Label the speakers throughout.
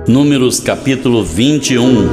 Speaker 1: Números capítulo 21.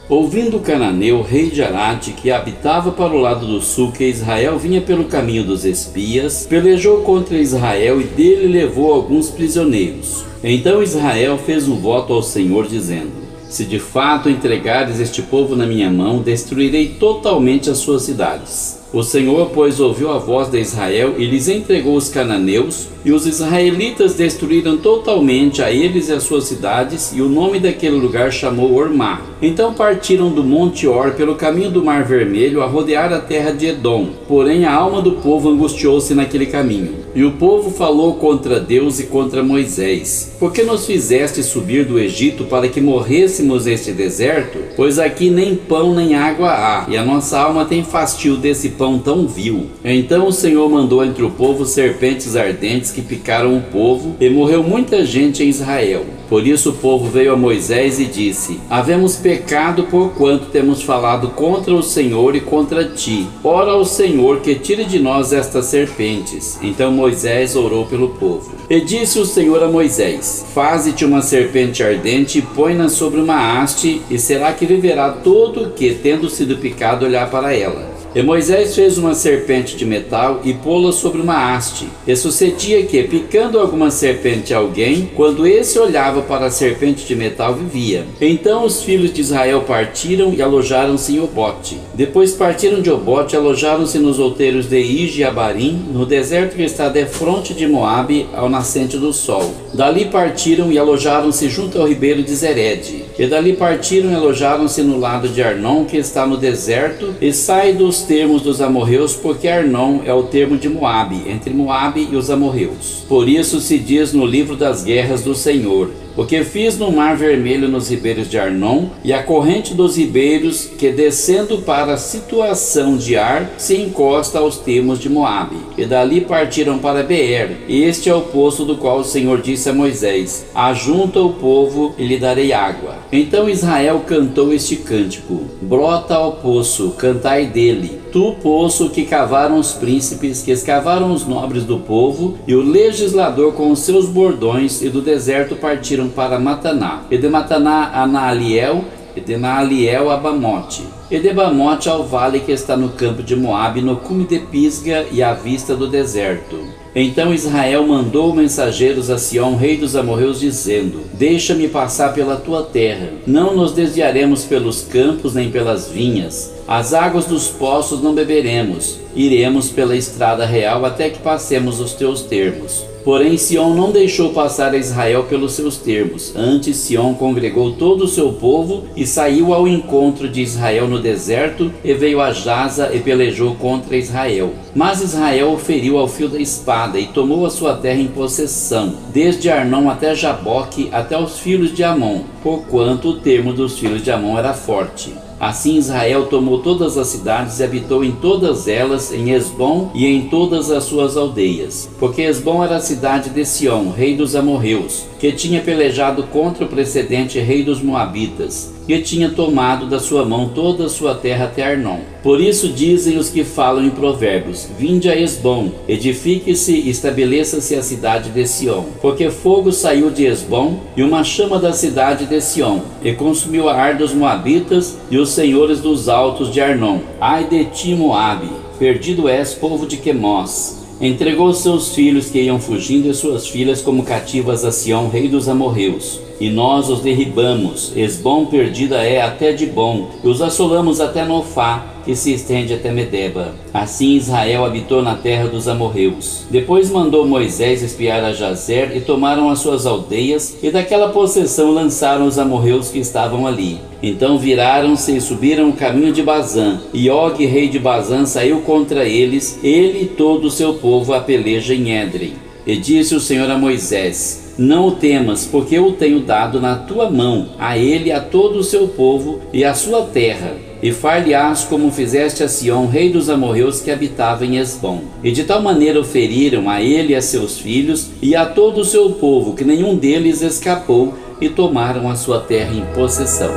Speaker 1: Ouvindo o cananeu, rei de Arade, que habitava para o lado do sul, que Israel vinha pelo caminho dos espias, pelejou contra Israel e dele levou alguns prisioneiros. Então Israel fez um voto ao Senhor, dizendo: se de fato entregares este povo na minha mão, destruirei totalmente as suas cidades. O Senhor, pois, ouviu a voz de Israel e lhes entregou os cananeus, e os israelitas destruíram totalmente a eles e as suas cidades, e o nome daquele lugar chamou Ormá. Então partiram do Monte Or pelo caminho do Mar Vermelho a rodear a terra de Edom. Porém a alma do povo angustiou-se naquele caminho. E o povo falou contra Deus e contra Moisés: por que nos fizeste subir do Egito para que morrêssemos neste deserto? Pois aqui nem pão nem água há, e a nossa alma tem fastio desse pão tão vil. Então o Senhor mandou entre o povo serpentes ardentes que picaram o povo, e morreu muita gente em Israel. Por isso o povo veio a Moisés e disse: havemos pecado porquanto temos falado contra o Senhor e contra ti. Ora ao Senhor que tire de nós estas serpentes. Então Moisés orou pelo povo. E disse o Senhor a Moisés: faze-te uma serpente ardente e põe-na sobre uma haste, e será que viverá todo o que, tendo sido picado, olhar para ela. E Moisés fez uma serpente de metal e pô-la sobre uma haste. E sucedia que, picando alguma serpente a alguém, quando esse olhava para a serpente de metal, vivia. Então os filhos de Israel partiram e alojaram-se em Obote. Depois partiram de Obote e alojaram-se nos outeiros de Ije e Abarim, no deserto que está defronte de Moabe, ao nascente do sol. Dali partiram e alojaram-se junto ao ribeiro de Zered. E dali partiram e alojaram-se no lado de Arnon, que está no deserto, e sai dos termos dos amorreus, porque Arnon é o termo de Moabe, entre Moabe e os amorreus. Por isso se diz no livro das guerras do Senhor: porque fiz no Mar Vermelho nos ribeiros de Arnon, e a corrente dos ribeiros, que descendo para a situação de Ar, se encosta aos termos de Moabe. E dali partiram para Beer, e este é o poço do qual o Senhor disse a Moisés: ajunta o povo e lhe darei água. Então Israel cantou este cântico: brota ao poço, cantai dele. Tu, poço que cavaram os príncipes, que escavaram os nobres do povo, e o legislador com os seus bordões, e do deserto partiram para Mataná, e de Mataná a Naaliel, e de Naaliel a Bamote, e de Bamote ao vale que está no campo de Moabe, no cume de Pisga e à vista do deserto. Então Israel mandou mensageiros a Sião, rei dos amorreus, dizendo: deixa-me passar pela tua terra, não nos desviaremos pelos campos nem pelas vinhas, as águas dos poços não beberemos, iremos pela estrada real até que passemos os teus termos. Porém Sião não deixou passar a Israel pelos seus termos. Antes Sião congregou todo o seu povo e saiu ao encontro de Israel no deserto, e veio a Jaza e pelejou contra Israel. Mas Israel o feriu ao fio da espada e tomou a sua terra em possessão, desde Arnon até Jaboque, até os filhos de Amon, porquanto o termo dos filhos de Amon era forte. Assim Israel tomou todas as cidades e habitou em todas elas, em Esbom e em todas as suas aldeias. Porque Esbom era a cidade de Sião, rei dos amorreus, que tinha pelejado contra o precedente rei dos moabitas, e tinha tomado da sua mão toda a sua terra até Arnon. Por isso dizem os que falam em provérbios: vinde a Esbom, edifique-se e estabeleça-se a cidade de Sião. Porque fogo saiu de Esbom, e uma chama da cidade de Sião, e consumiu a Ar dos moabitas e os senhores dos altos de Arnon. Ai de ti, Moabe, perdido és, povo de Quemós. Entregou seus filhos que iam fugindo e suas filhas como cativas a Sião, rei dos amorreus. E nós os derribamos. Esbom perdida é até Dibom, e os assolamos até Nofá, que se estende até Medeba. Assim Israel habitou na terra dos amorreus. Depois mandou Moisés espiar a Jazer, e tomaram as suas aldeias, e daquela possessão lançaram os amorreus que estavam ali. Então viraram-se e subiram o caminho de Bazã, e Og, rei de Bazã, saiu contra eles, ele e todo o seu povo, a peleja em Édrei. E disse o Senhor a Moisés: não o temas, porque eu o tenho dado na tua mão, a ele, a todo o seu povo e a sua terra. E far-lhe-ás como fizeste a Sião, rei dos amorreus, que habitava em Esbom. E de tal maneira o feriram a ele e a seus filhos e a todo o seu povo, que nenhum deles escapou, e tomaram a sua terra em possessão.